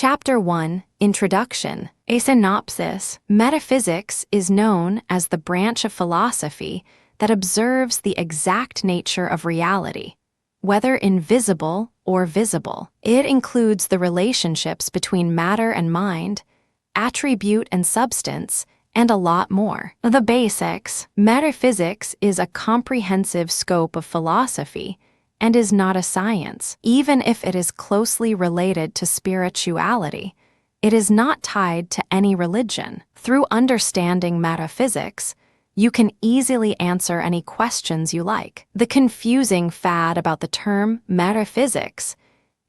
Chapter 1, Introduction. A synopsis. Metaphysics is known as the branch of philosophy that observes the exact nature of reality, whether invisible or visible. It includes the relationships between matter and mind, attribute and substance, and a lot more. The basics. Metaphysics is a comprehensive scope of philosophy and is not a science. Even if it is closely related to spirituality, it is not tied to any religion. Through understanding metaphysics, you can easily answer any questions you like. The confusing fad about the term metaphysics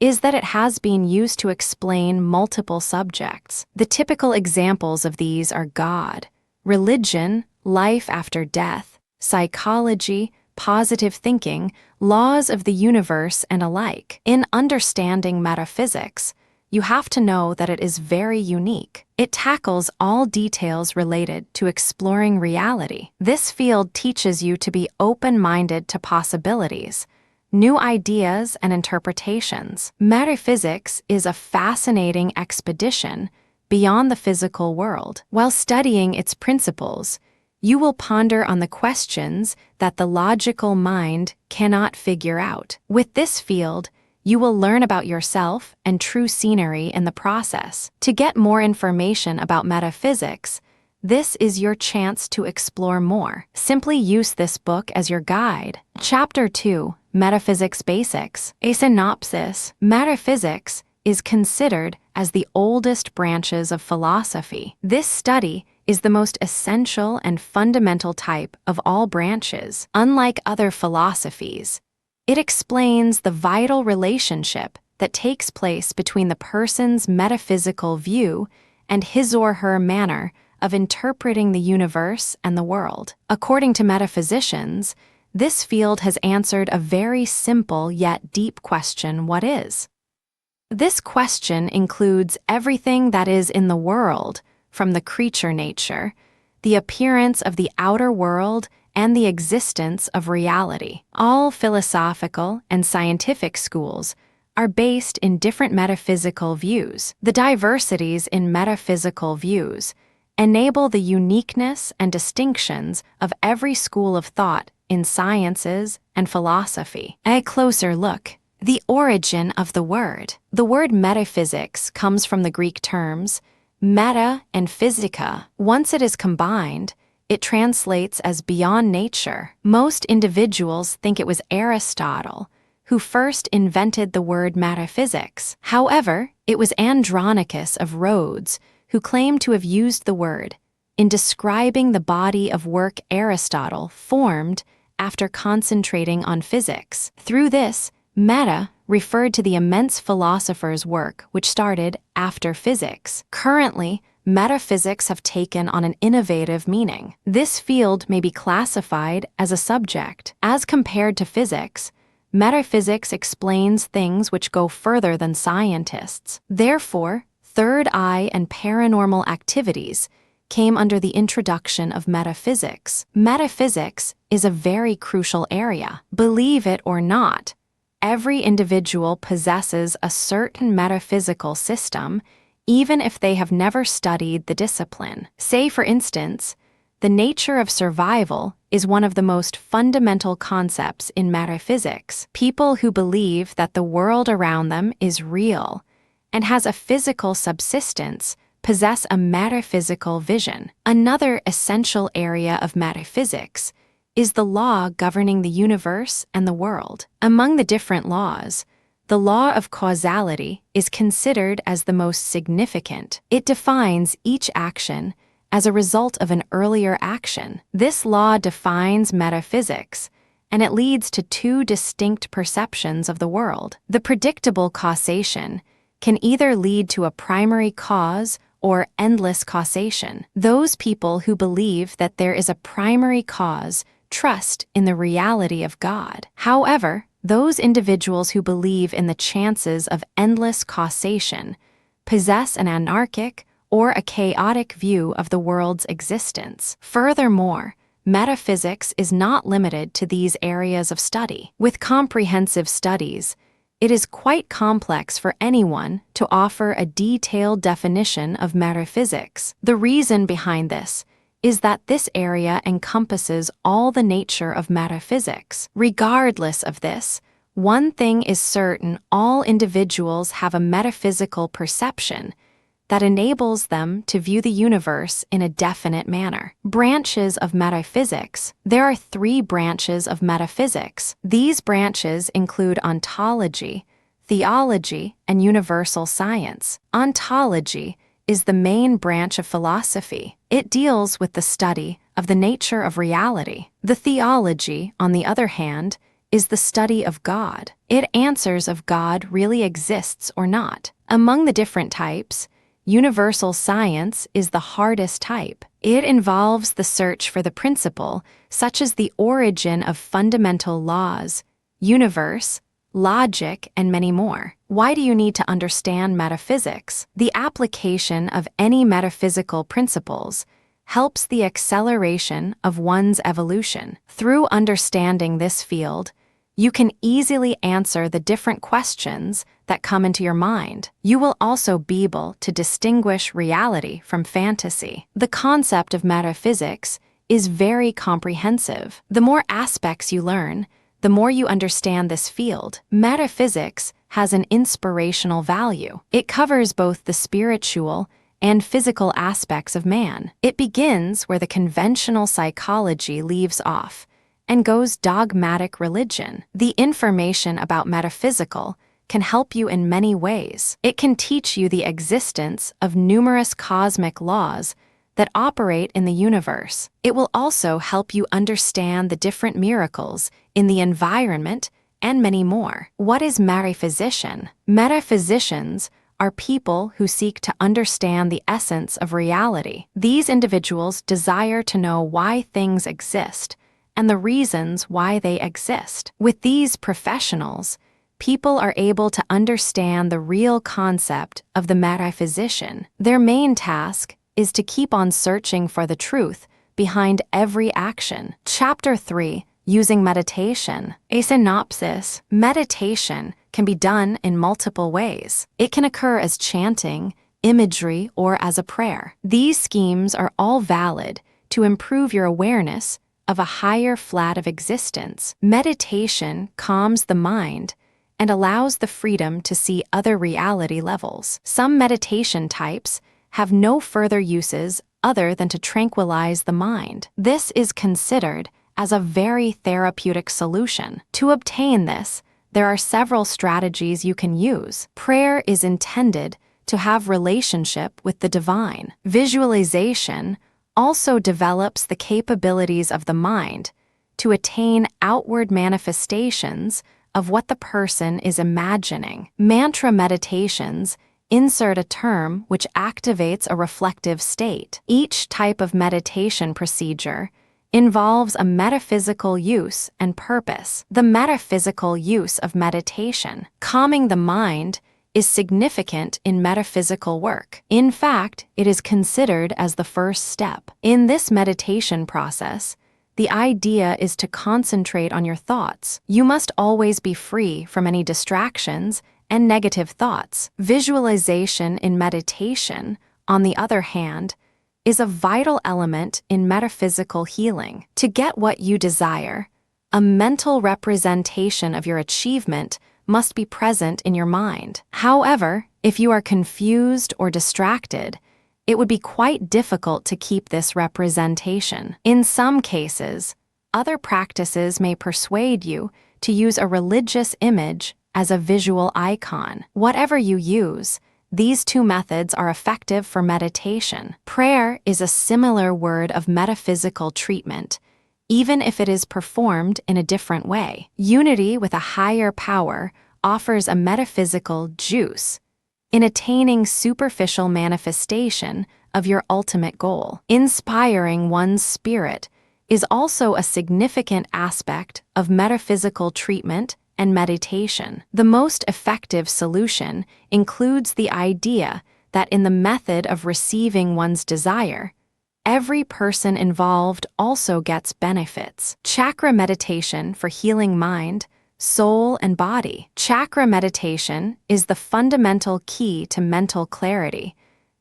is that it has been used to explain multiple subjects. The typical examples of these are God, religion, life after death, psychology, positive thinking, laws of the universe, and alike. In understanding metaphysics, you have to know that it is very unique. It tackles all details related to exploring reality. This field teaches you to be open-minded to possibilities, new ideas, and interpretations. Metaphysics is a fascinating expedition beyond the physical world. While studying its principles, you will ponder on the questions that the logical mind cannot figure out. With this field, you will learn about yourself and true scenery in the process. To get more information about metaphysics, this is your chance to explore more. Simply use this book as your guide. Chapter 2, Metaphysics Basics. A synopsis. Metaphysics is considered as the oldest branches of philosophy. This study is the most essential and fundamental type of all branches. Unlike other philosophies, it explains the vital relationship that takes place between the person's metaphysical view and his or her manner of interpreting the universe and the world. According to metaphysicians, this field has answered a very simple yet deep question: what is? This question includes everything that is in the world, from the creature nature, the appearance of the outer world, and the existence of reality. All philosophical and scientific schools are based in different metaphysical views. The diversities in metaphysical views enable the uniqueness and distinctions of every school of thought in sciences and philosophy. A closer look. The origin of the word. The word metaphysics comes from the Greek terms meta and physica. Once it is combined, it translates as beyond nature. Most individuals think it was Aristotle who first invented the word metaphysics. However, it was Andronicus of Rhodes who claimed to have used the word in describing the body of work Aristotle formed after concentrating on physics. Through this, meta referred to the immense philosopher's work which started after physics. Currently, metaphysics have taken on an innovative meaning. This field may be classified as a subject. As compared to physics, metaphysics explains things which go further than scientists. Therefore, third eye and paranormal activities came under the introduction of metaphysics. Metaphysics is a very crucial area. Believe it or not, every individual possesses a certain metaphysical system, even if they have never studied the discipline. Say, for instance, the nature of survival is one of the most fundamental concepts in metaphysics. People who believe that the world around them is real and has a physical subsistence possess a metaphysical vision. Another essential area of metaphysics is the law governing the universe and the world. Among the different laws, the law of causality is considered as the most significant. It defines each action as a result of an earlier action. This law defines metaphysics, and it leads to two distinct perceptions of the world. The predictable causation can either lead to a primary cause or endless causation. Those people who believe that there is a primary cause trust in the reality of God. However, those individuals who believe in the chances of endless causation possess an anarchic or a chaotic view of the world's existence. Furthermore, metaphysics is not limited to these areas of study. With comprehensive studies, it is quite complex for anyone to offer a detailed definition of metaphysics. The reason behind this is that this area encompasses all the nature of metaphysics. Regardless of this, one thing is certain: all individuals have a metaphysical perception that enables them to view the universe in a definite manner. Branches of metaphysics. There are 3 branches of metaphysics. These branches include ontology, theology, and universal science. Ontology is the main branch of philosophy. It deals with the study of the nature of reality. The theology, on the other hand, is the study of God. It answers if God really exists or not. Among the different types, universal science is the hardest type. It involves the search for the principle, such as the origin of fundamental laws, universe, logic, and many more. Why do you need to understand metaphysics? The application of any metaphysical principles helps the acceleration of one's evolution. Through understanding this field, you can easily answer the different questions that come into your mind. You will also be able to distinguish reality from fantasy. The concept of metaphysics is very comprehensive. The more aspects you learn, the more you understand this field. Metaphysics has an inspirational value. It covers both the spiritual and physical aspects of man. It begins where the conventional psychology leaves off and goes dogmatic religion. The information about metaphysical can help you in many ways. It can teach you the existence of numerous cosmic laws that operate in the universe. It will also help you understand the different miracles in the environment and many more. What is metaphysician? Metaphysicians are people who seek to understand the essence of reality. These individuals desire to know why things exist and the reasons why they exist. With these professionals, people are able to understand the real concept of the metaphysician. Their main task is to keep on searching for the truth behind every action. Chapter 3, Using Meditation. A synopsis. Meditation can be done in multiple ways. It can occur as chanting, imagery, or as a prayer. These schemes are all valid to improve your awareness of a higher flat of existence. Meditation calms the mind and allows the freedom to see other reality levels. Some meditation types have no further uses other than to tranquilize the mind. This is considered as a very therapeutic solution. To obtain this, there are several strategies you can use. Prayer is intended to have relationship with the divine. Visualization also develops the capabilities of the mind to attain outward manifestations of what the person is imagining. Mantra meditations insert a term which activates a reflective state. Each type of meditation procedure involves a metaphysical use and purpose. The metaphysical use of meditation. Calming the mind is significant in metaphysical work. In fact, it is considered as the first step. In this meditation process, the idea is to concentrate on your thoughts. You must always be free from any distractions and negative thoughts. Visualization in meditation, on the other hand, is a vital element in metaphysical healing. To get what you desire, a mental representation of your achievement must be present in your mind. However, if you are confused or distracted, it would be quite difficult to keep this representation. In some cases, other practices may persuade you to use a religious image as a visual icon. Whatever you use, these two methods are effective for meditation. Prayer is a similar word of metaphysical treatment, even if it is performed in a different way. Unity with a higher power offers a metaphysical juice in attaining superficial manifestation of your ultimate goal. Inspiring one's spirit is also a significant aspect of metaphysical treatment and meditation. The most effective solution includes the idea that in the method of receiving one's desire, every person involved also gets benefits. Chakra meditation for healing mind, soul, and body. Chakra meditation is the fundamental key to mental clarity,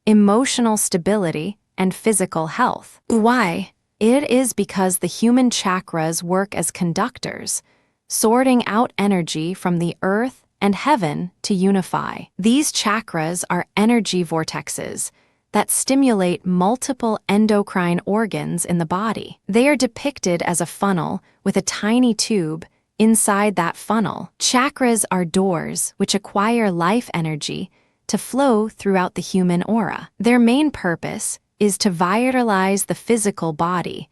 emotional stability, and physical health. Why? It is because the human chakras work as conductors, sorting out energy from the earth and heaven to unify. These chakras are energy vortexes that stimulate multiple endocrine organs in the body. They are depicted as a funnel with a tiny tube inside that funnel. Chakras are doors which acquire life energy to flow throughout the human aura. Their main purpose is to vitalize the physical body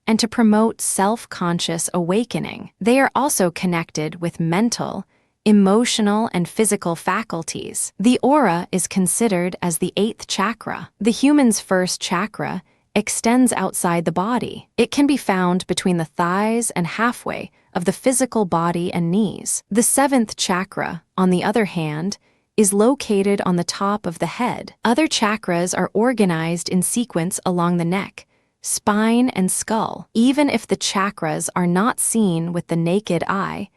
and to promote self-conscious awakening. They are also connected with mental, emotional, and physical faculties. The aura is considered as the 8th chakra. The human's first chakra extends outside the body. It can be found between the thighs and halfway of the physical body and knees. The 7th chakra, on the other hand, is located on the top of the head. Other chakras are organized in sequence along the neck, spine, and skull. Even if the chakras are not seen with the naked eye,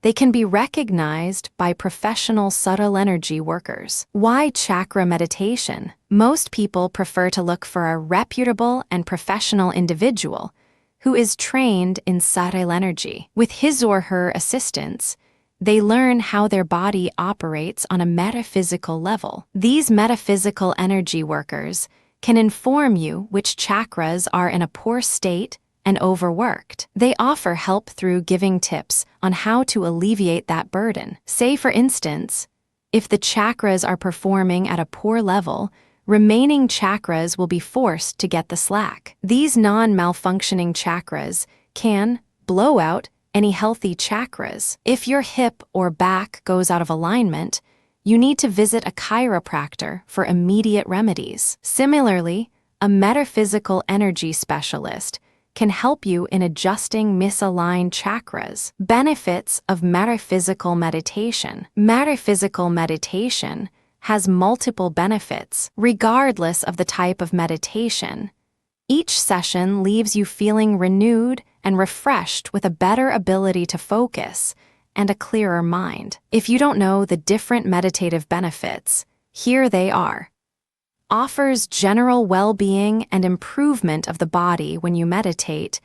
they can be recognized by professional subtle energy workers. Why chakra meditation? Most people prefer to look for a reputable and professional individual who is trained in subtle energy. With his or her assistance, they learn how their body operates on a metaphysical level. These metaphysical energy workers can inform you which chakras are in a poor state and overworked. They offer help through giving tips on how to alleviate that burden. Say, for instance, if the chakras are performing at a poor level, remaining chakras will be forced to get the slack. These non-malfunctioning chakras can blow out any healthy chakras. If your hip or back goes out of alignment, you need to visit a chiropractor for immediate remedies. Similarly, a metaphysical energy specialist can help you in adjusting misaligned chakras. Benefits of metaphysical meditation. Metaphysical meditation has multiple benefits, regardless of the type of meditation. Each session leaves you feeling renewed and refreshed with a better ability to focus and a clearer mind. If you don't know the different meditative benefits, here they are. Offers general well-being and improvement of the body. When you meditate,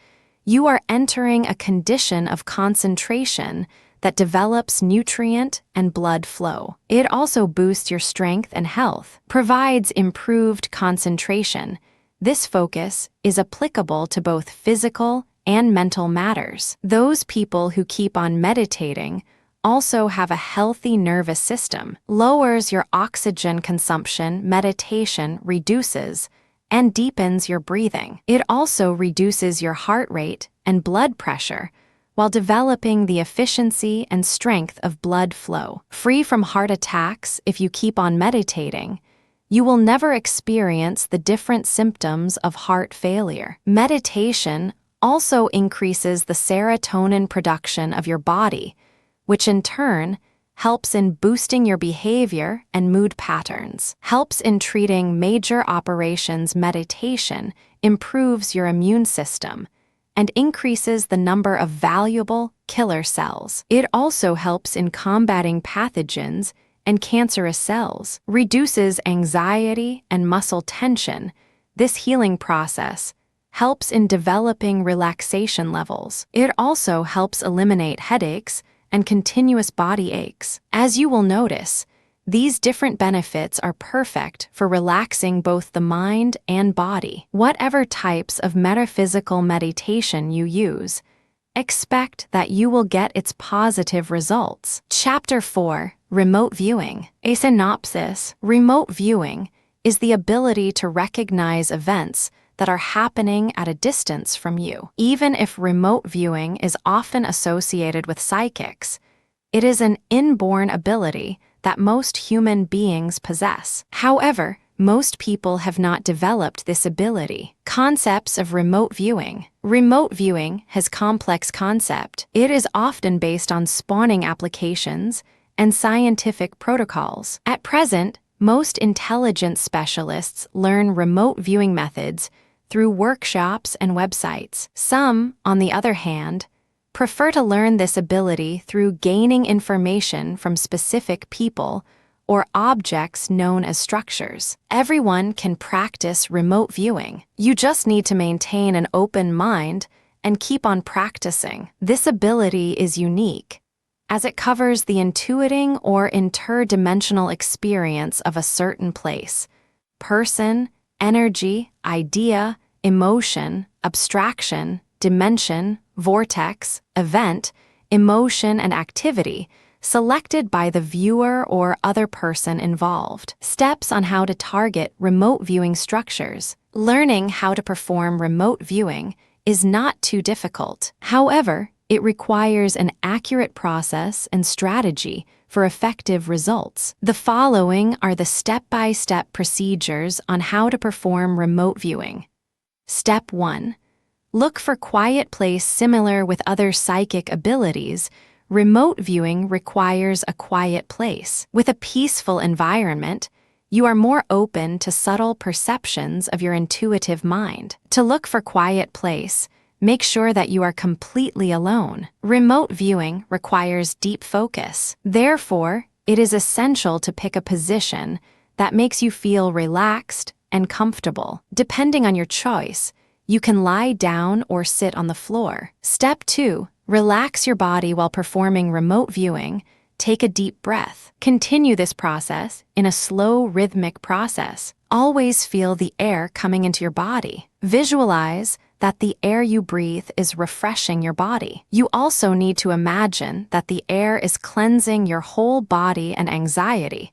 you are entering a condition of concentration that develops nutrient and blood flow. It also boosts your strength and health, provides improved concentration. This focus is applicable to both physical and mental matters. Those people who keep on meditating also have a healthy nervous system. Lowers your oxygen consumption. Meditation reduces and deepens your breathing. It also reduces your heart rate and blood pressure while developing the efficiency and strength of blood flow. Free from heart attacks. If you keep on meditating, you will never experience the different symptoms of heart failure. Meditation also increases the serotonin production of your body, which in turn helps in boosting your behavior and mood patterns. Helps in treating major operations. Meditation improves your immune system and increases the number of valuable killer cells. It also helps in combating pathogens and cancerous cells, reduces anxiety and muscle tension. This healing process helps in developing relaxation levels. It also helps eliminate headaches and continuous body aches. As you will notice, these different benefits are perfect for relaxing both the mind and body. Whatever types of metaphysical meditation you use, expect that you will get its positive results. Chapter 4. Remote Viewing. A synopsis. Remote viewing is the ability to recognize events that are happening at a distance from you. Even if remote viewing is often associated with psychics, it is an inborn ability that most human beings possess. However, most people have not developed this ability. Concepts of remote viewing. Remote viewing has complex concept. It is often based on spawning applications and scientific protocols. At present, most intelligence specialists learn remote viewing methods through workshops and websites. Some, on the other hand, prefer to learn this ability through gaining information from specific people or objects known as structures. Everyone can practice remote viewing. You just need to maintain an open mind and keep on practicing. This ability is unique, as it covers the intuiting or interdimensional experience of a certain place, person, energy, idea, emotion, abstraction, dimension, vortex, event, emotion, and activity, selected by the viewer or other person involved. Steps on how to target remote viewing structures. Learning how to perform remote viewing is not too difficult. However, it requires an accurate process and strategy for effective results. The following are the step-by-step procedures on how to perform remote viewing. Step 1. Look for quiet place similar with other psychic abilities. Remote viewing requires a quiet place. With a peaceful environment, you are more open to subtle perceptions of your intuitive mind. To look for quiet place, make sure that you are completely alone. Remote viewing requires deep focus. Therefore, it is essential to pick a position that makes you feel relaxed and comfortable. Depending on your choice, you can lie down or sit on the floor. Step 2. Relax your body while performing remote viewing. Take a deep breath. Continue this process in a slow, rhythmic process. Always feel the air coming into your body. Visualize that the air you breathe is refreshing your body. You also need to imagine that the air is cleansing your whole body and anxiety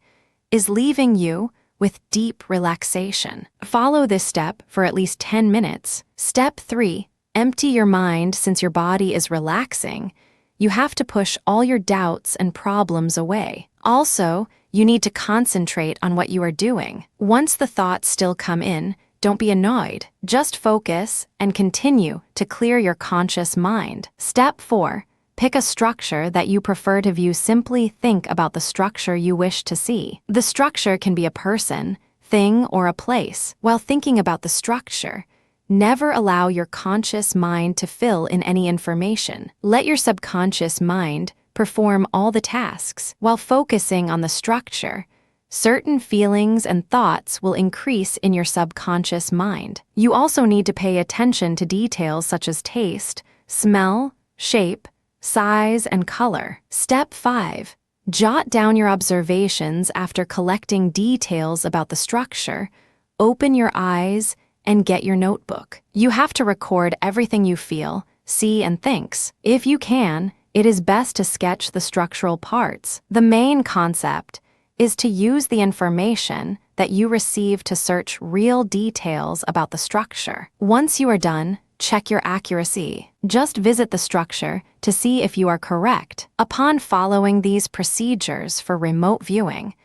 is leaving you with deep relaxation. Follow this step for at least 10 minutes. Step 3. Empty your mind. Since your body is relaxing, you have to push all your doubts and problems away. Also, you need to concentrate on what you are doing. Once the thoughts still come in, don't be annoyed. Just focus and continue to clear your conscious mind. Step 4. Pick a structure that you prefer to view. Simply think about the structure you wish to see. The structure can be a person, thing, or a place. While thinking about the structure, never allow your conscious mind to fill in any information. Let your subconscious mind perform all the tasks. While focusing on the structure, certain feelings and thoughts will increase in your subconscious mind. You also need to pay attention to details such as taste, smell, shape, size, and color. Step 5. Jot down your observations after collecting details about the structure. Open your eyes and get your notebook. You have to record everything you feel, see, and thinks. If you can, it is best to sketch the structural parts. The main concept is to use the information that you receive to search real details about the structure. Once you are done, check your accuracy. Just visit the structure to see if you are correct. Upon following these procedures for remote viewing,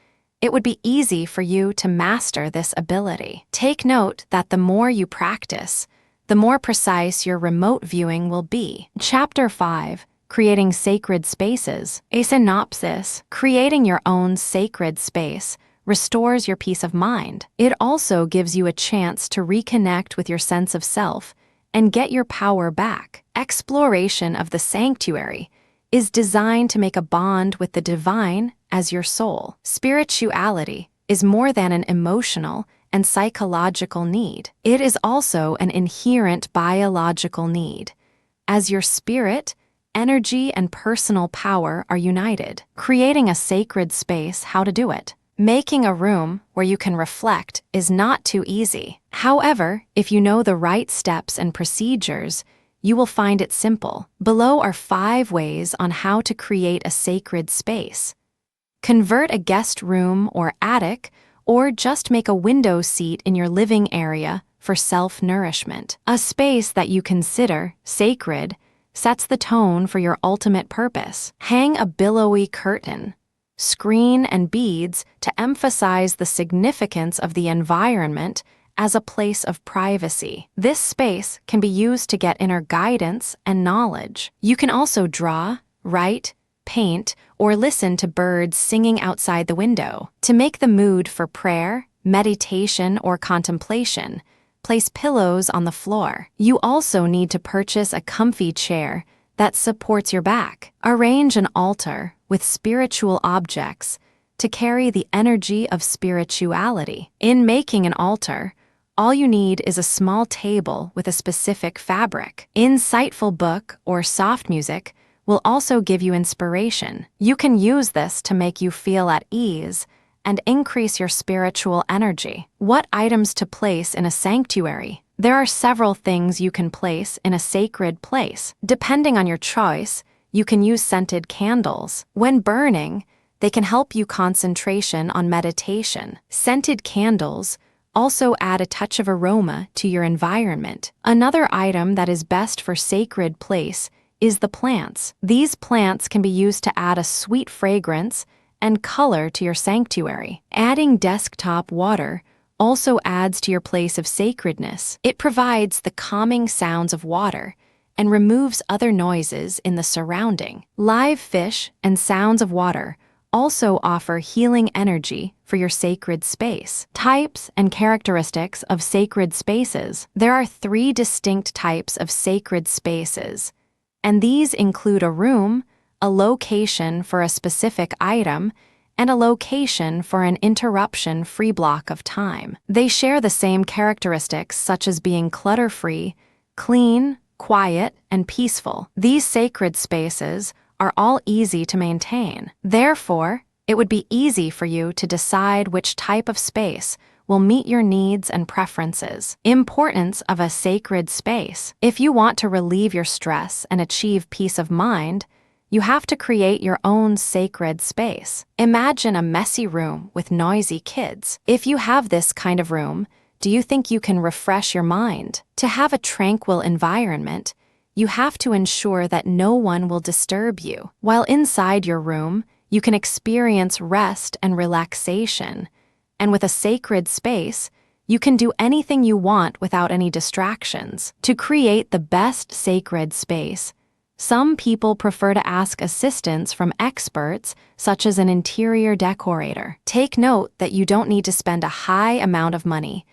it would be easy for you to master this ability. Take note that the more you practice, the more precise your remote viewing will be. Chapter 5. Creating Sacred Spaces. A synopsis. Creating your own sacred space restores your peace of mind. It also gives you a chance to reconnect with your sense of self and get your power back. Exploration of the sanctuary is designed to make a bond with the divine as your soul. Spirituality is more than an emotional and psychological need. It is also an inherent biological need, as your spirit, energy, and personal power are united. Creating a sacred space. How to do it. Making a room where you can reflect is not too easy. However, if you know the right steps and procedures, you will find it simple. Below are 5 ways on how to create a sacred space. Convert a guest room or attic, or just make a window seat in your living area for self-nourishment. A space that you consider sacred sets the tone for your ultimate purpose. Hang a billowy curtain, screen, and beads to emphasize the significance of the environment as a place of privacy. This space can be used to get inner guidance and knowledge. You can also draw, write, paint, or listen to birds singing outside the window. To make the mood for prayer, meditation, or contemplation, place pillows on the floor. You also need to purchase a comfy chair that supports your back. Arrange an altar with spiritual objects to carry the energy of spirituality. In making an altar, all you need is a small table with a specific fabric. Insightful book or soft music will also give you inspiration. You can use this to make you feel at ease and increase your spiritual energy. What items to place in a sanctuary? There are several things you can place in a sacred place. Depending on your choice, you can use scented candles. When burning, they can help you concentration on meditation. Scented candles also add a touch of aroma to your environment. Another item that is best for sacred place is the plants. These plants can be used to add a sweet fragrance and color to your sanctuary. Adding desktop water also adds to your place of sacredness. It provides the calming sounds of water and removes other noises in the surrounding. Live fish and sounds of water also offer healing energy for your sacred space. Types and characteristics of sacred spaces. There are 3 distinct types of sacred spaces, and these include a room, a location for a specific item, and a location for an interruption-free block of time. They share the same characteristics such as being clutter-free, clean, quiet, and peaceful. These sacred spaces are all easy to maintain. Therefore, it would be easy for you to decide which type of space will meet your needs and preferences. Importance of a sacred space. If you want to relieve your stress and achieve peace of mind, you have to create your own sacred space. Imagine a messy room with noisy kids. If you have this kind of room, do you think you can refresh your mind? To have a tranquil environment, you have to ensure that no one will disturb you. While inside your room, you can experience rest and relaxation. And with a sacred space, you can do anything you want without any distractions. To create the best sacred space, some people prefer to ask assistance from experts, such as an interior decorator. Take note that you don't need to spend a high amount of money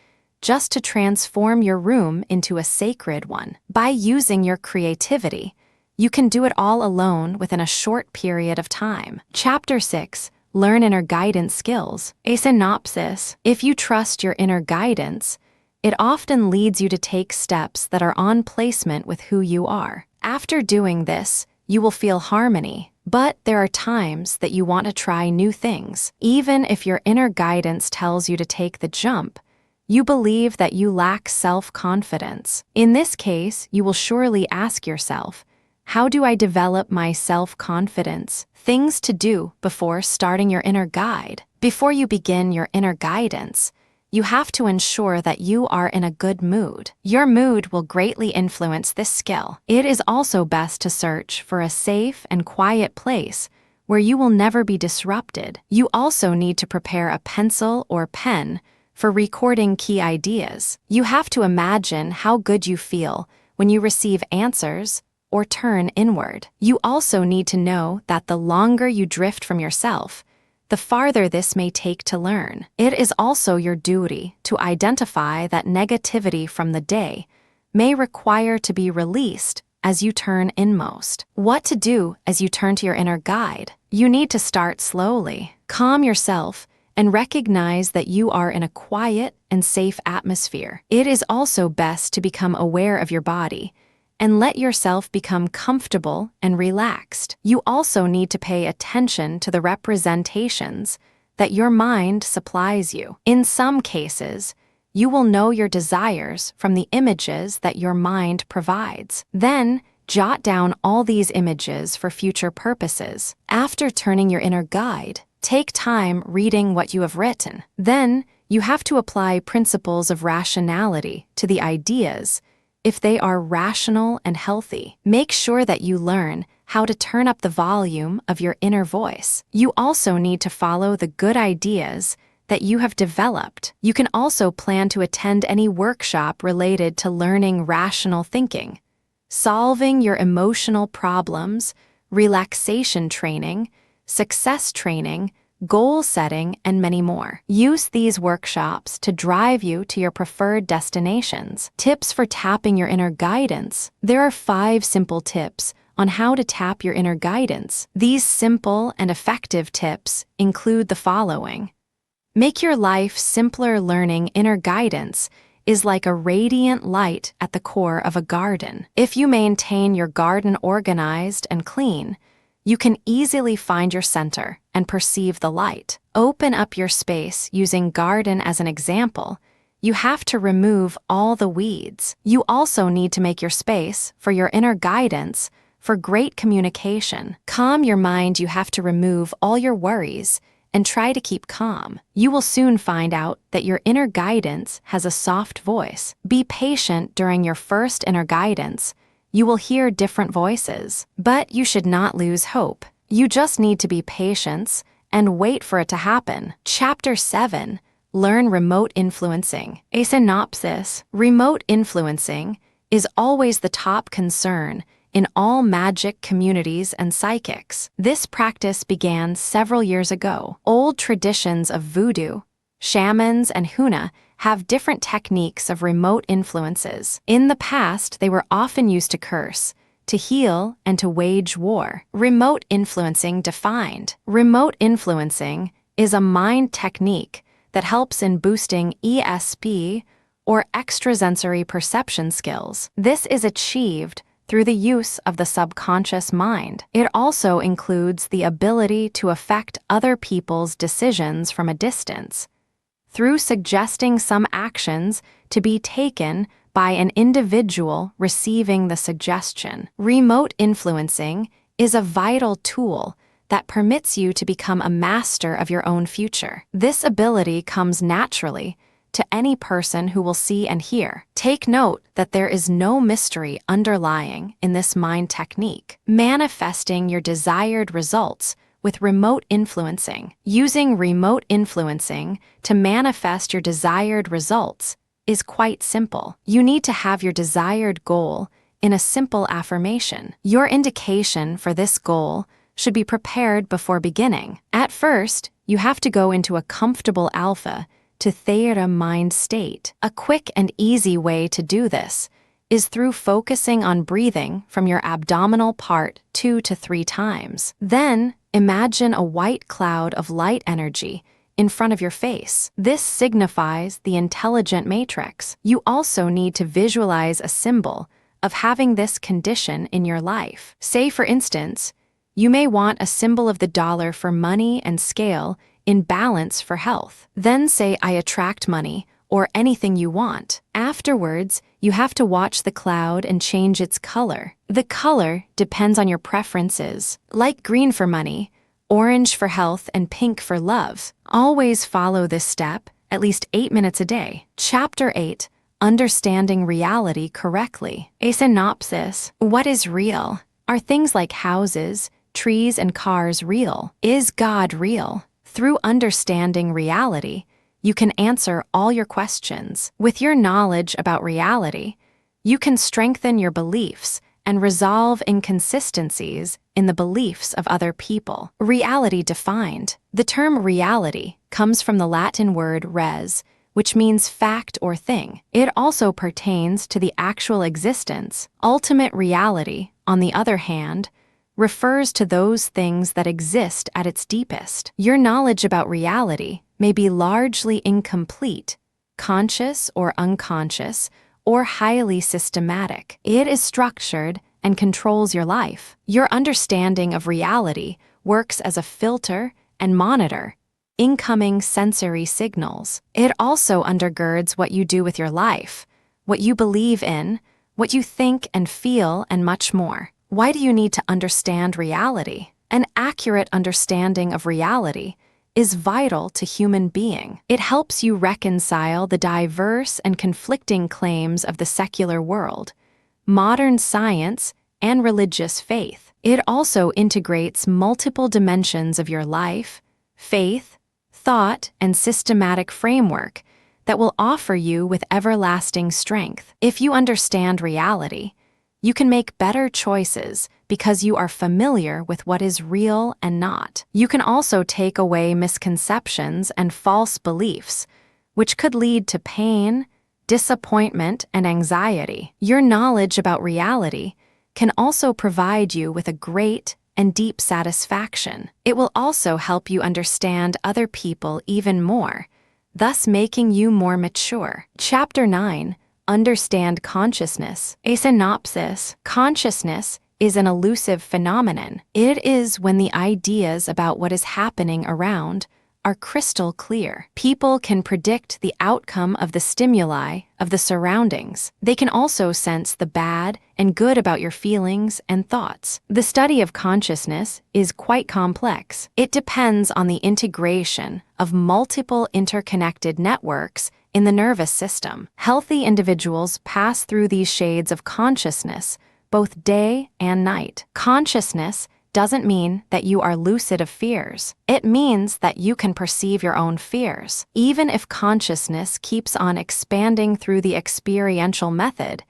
just to transform your room into a sacred one. By using your creativity, you can do it all alone within a short period of time. Chapter 6. Learn inner guidance skills. A synopsis. If you trust your inner guidance, it often leads you to take steps that are on placement with who you are. After doing this, you will feel harmony, but there are times that you want to try new things. Even if your inner guidance tells you to take the jump, you believe that you lack self-confidence. In this case, you will surely ask yourself, how do I develop my self-confidence? Things to do before starting your inner guide. Before you begin your inner guidance, you have to ensure that you are in a good mood. Your mood will greatly influence this skill. It is also best to search for a safe and quiet place where you will never be disrupted. You also need to prepare a pencil or pen for recording key ideas. You have to imagine how good you feel when you receive answers or turn inward. You also need to know that the longer you drift from yourself, the farther this may take to learn. It is also your duty to identify that negativity from the day may require to be released as you turn inmost. What to do as you turn to your inner guide? You need to start slowly. Calm yourself and recognize that you are in a quiet and safe atmosphere. It is also best to become aware of your body and let yourself become comfortable and relaxed. You also need to pay attention to the representations that your mind supplies you. In some cases, you will know your desires from the images that your mind provides. Then, jot down all these images for future purposes. After turning your inner guide, take time reading what you have written. Then, you have to apply principles of rationality to the ideas if they are rational and healthy. Make sure that you learn how to turn up the volume of your inner voice. You also need to follow the good ideas that you have developed. You can also plan to attend any workshop related to learning rational thinking, solving your emotional problems, relaxation training, success training, goal setting, and many more. Use these workshops to drive you to your preferred destinations. Tips for tapping your inner guidance. There are 5 simple tips on how to tap your inner guidance. These simple and effective tips include the following. Make your life simpler. Learning inner guidance is like a radiant light at the core of a garden. If you maintain your garden organized and clean, you can easily find your center and perceive the light. Open up your space. Using garden as an example, you have to remove all the weeds. You also need to make your space for your inner guidance for great communication. Calm your mind. You have to remove all your worries and try to keep calm. You will soon find out that your inner guidance has a soft voice. Be patient during your first inner guidance. You will hear different voices, but you should not lose hope. You just need to be patient and wait for it to happen. Chapter 7. Learn remote influencing. A synopsis. Remote influencing is always the top concern in all magic communities and psychics. This practice began several years ago. Old traditions of voodoo, shamans, and huna have different techniques of remote influences. In the past, they were often used to curse, to heal, and to wage war. Remote influencing defined. Remote influencing is a mind technique that helps in boosting ESP, or extrasensory perception skills. This is achieved through the use of the subconscious mind. It also includes the ability to affect other people's decisions from a distance, through suggesting some actions to be taken by an individual receiving the suggestion. Remote influencing is a vital tool that permits you to become a master of your own future. This ability comes naturally to any person who will see and hear. Take note that there is no mystery underlying in this mind technique. Manifesting your desired results with remote influencing. Using remote influencing to manifest your desired results is quite simple. You need to have your desired goal in a simple affirmation. Your indication for this goal should be prepared before beginning. At first, you have to go into a comfortable alpha to theta mind state. A quick and easy way to do this is through focusing on breathing from your abdominal part 2 to 3 times. Then, imagine a white cloud of light energy in front of your face. This signifies the intelligent matrix. You also need to visualize a symbol of having this condition in your life. Say, for instance, you may want a symbol of the dollar for money and scale in balance for health. Then say, I attract money, or anything you want. Afterwards, you have to watch the cloud and change its color. The color depends on your preferences, like green for money, orange for health, and pink for love. Always follow this step at least 8 minutes a day. Chapter 8. Understanding reality correctly. A synopsis. What is real? Are things like houses, trees, and cars real? Is God real? Through understanding reality, you can answer all your questions. With your knowledge about reality, you can strengthen your beliefs and resolve inconsistencies in the beliefs of other people. Reality defined. The term reality comes from the Latin word res, which means fact or thing. It also pertains to the actual existence. Ultimate reality, on the other hand, refers to those things that exist at its deepest. Your knowledge about reality may be largely incomplete, conscious or unconscious, or highly systematic. It is structured and controls your life. Your understanding of reality works as a filter and monitor incoming sensory signals. It also undergirds what you do with your life, what you believe in, what you think and feel, and much more. Why do you need to understand reality? An accurate understanding of reality is vital to human being. It helps you reconcile the diverse and conflicting claims of the secular world, modern science, and religious faith. It also integrates multiple dimensions of your life, faith, thought, and systematic framework that will offer you with everlasting strength. If you understand reality, you can make better choices because you are familiar with what is real and not. You can also take away misconceptions and false beliefs, which could lead to pain, disappointment, and anxiety. Your knowledge about reality can also provide you with a great and deep satisfaction. It will also help you understand other people even more, thus making you more mature. Chapter 9. Understand Consciousness. A synopsis. Consciousness is an elusive phenomenon. It is when the ideas about what is happening around are crystal clear. People can predict the outcome of the stimuli of the surroundings. They can also sense the bad and good about your feelings and thoughts. The study of consciousness is quite complex. It depends on the integration of multiple interconnected networks in the nervous system. Healthy individuals pass through these shades of consciousness both day and night. Consciousness doesn't mean that you are lucid of fears. It means that you can perceive your own fears. Even if consciousness keeps on expanding through the experiential method,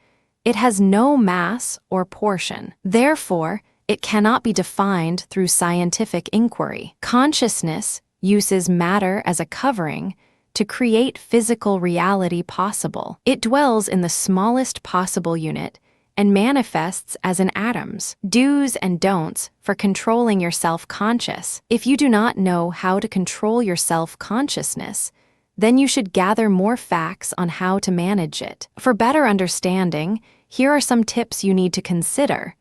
it has no mass or portion. Therefore, it cannot be defined through scientific inquiry. Consciousness uses matter as a covering to create physical reality possible. It dwells in the smallest possible unit and manifests as in atoms. Do's and don'ts for controlling your self-conscious. If you do not know how to control your self-consciousness, then you should gather more facts on how to manage it. For better understanding, here are some tips you need to consider.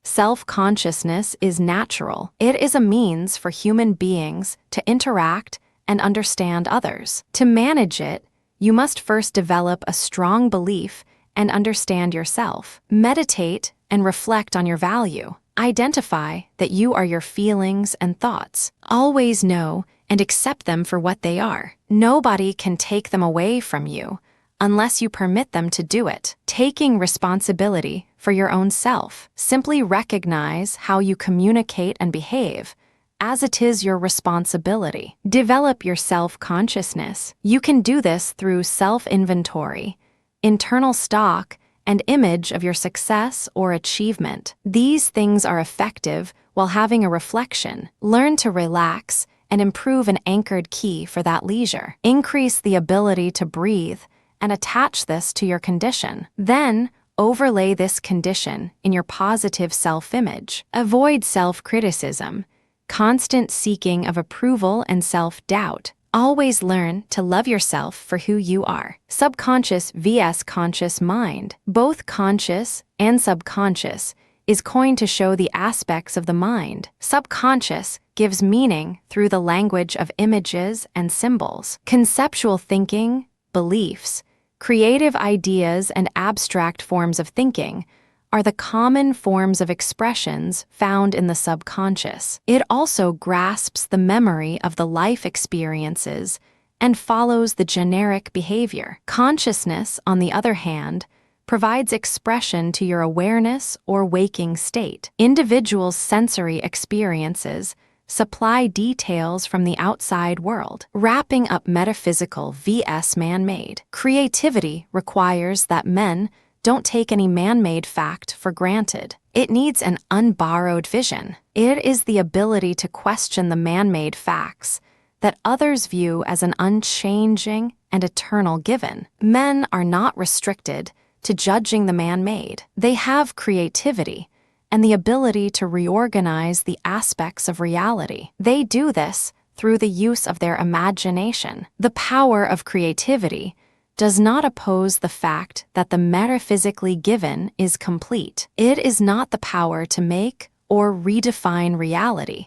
Self-consciousness is natural. It is a means for human beings to interact and understand others. To manage it, you must first develop a strong belief and understand yourself. Meditate and reflect on your value. Identify that you are your feelings and thoughts. Always know and accept them for what they are. Nobody can take them away from you unless you permit them to do it. Taking responsibility for your own self. Simply recognize how you communicate and behave, as it is your responsibility. Develop your self-consciousness. You can do this through self-inventory, internal stock, and image of your success or achievement. These things are effective while having a reflection. Learn to relax and improve an anchored key for that leisure. Increase the ability to breathe and attach this to your condition. Then, overlay this condition in your positive self-image. Avoid self-criticism, constant seeking of approval, and self-doubt. Always learn to love yourself for who you are. Subconscious vs. conscious mind. Both conscious and subconscious is coined to show the aspects of the mind. Subconscious gives meaning through the language of images and symbols. Conceptual thinking, beliefs, creative ideas, and abstract forms of thinking are the common forms of expressions found in the subconscious. It also grasps the memory of the life experiences and follows the generic behavior. Consciousness, on the other hand, provides expression to your awareness or waking state. Individuals' sensory experiences supply details from the outside world. Wrapping up metaphysical vs. man-made. Creativity requires that men don't take any man-made fact for granted. It needs an unborrowed vision. It is the ability to question the man-made facts that others view as an unchanging and eternal given. Men are not restricted to judging the man-made. They have creativity and the ability to reorganize the aspects of reality. They do this through the use of their imagination. The power of creativity does not oppose the fact that the metaphysically given is complete. It is not the power to make or redefine reality,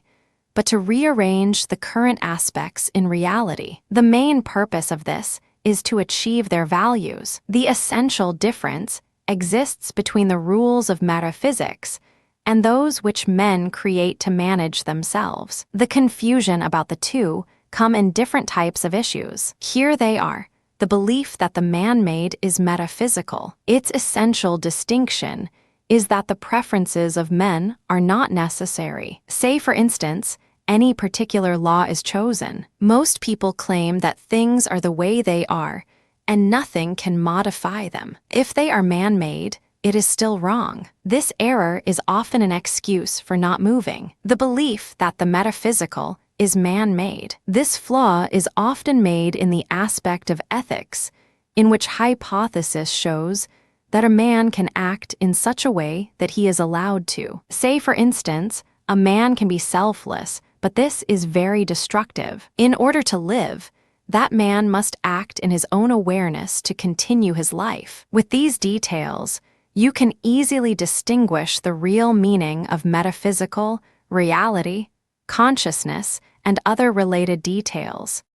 but to rearrange the current aspects in reality. The main purpose of this is to achieve their values. The essential difference exists between the rules of metaphysics and those which men create to manage themselves. The confusion about the two come in different types of issues. Here they are. The belief that the man-made is metaphysical. Its essential distinction is that the preferences of men are not necessary. Say, for instance, any particular law is chosen. Most people claim that things are the way they are, and nothing can modify them. If they are man-made, it is still wrong. This error is often an excuse for not moving. The belief that the metaphysical is man-made. This flaw is often made in the aspect of ethics, in which hypothesis shows that a man can act in such a way that he is allowed to. Say, for instance, a man can be selfless, but this is very destructive. In order to live, that man must act in his own awareness to continue his life. With these details, you can easily distinguish the real meaning of metaphysical, reality, consciousness, and other related details.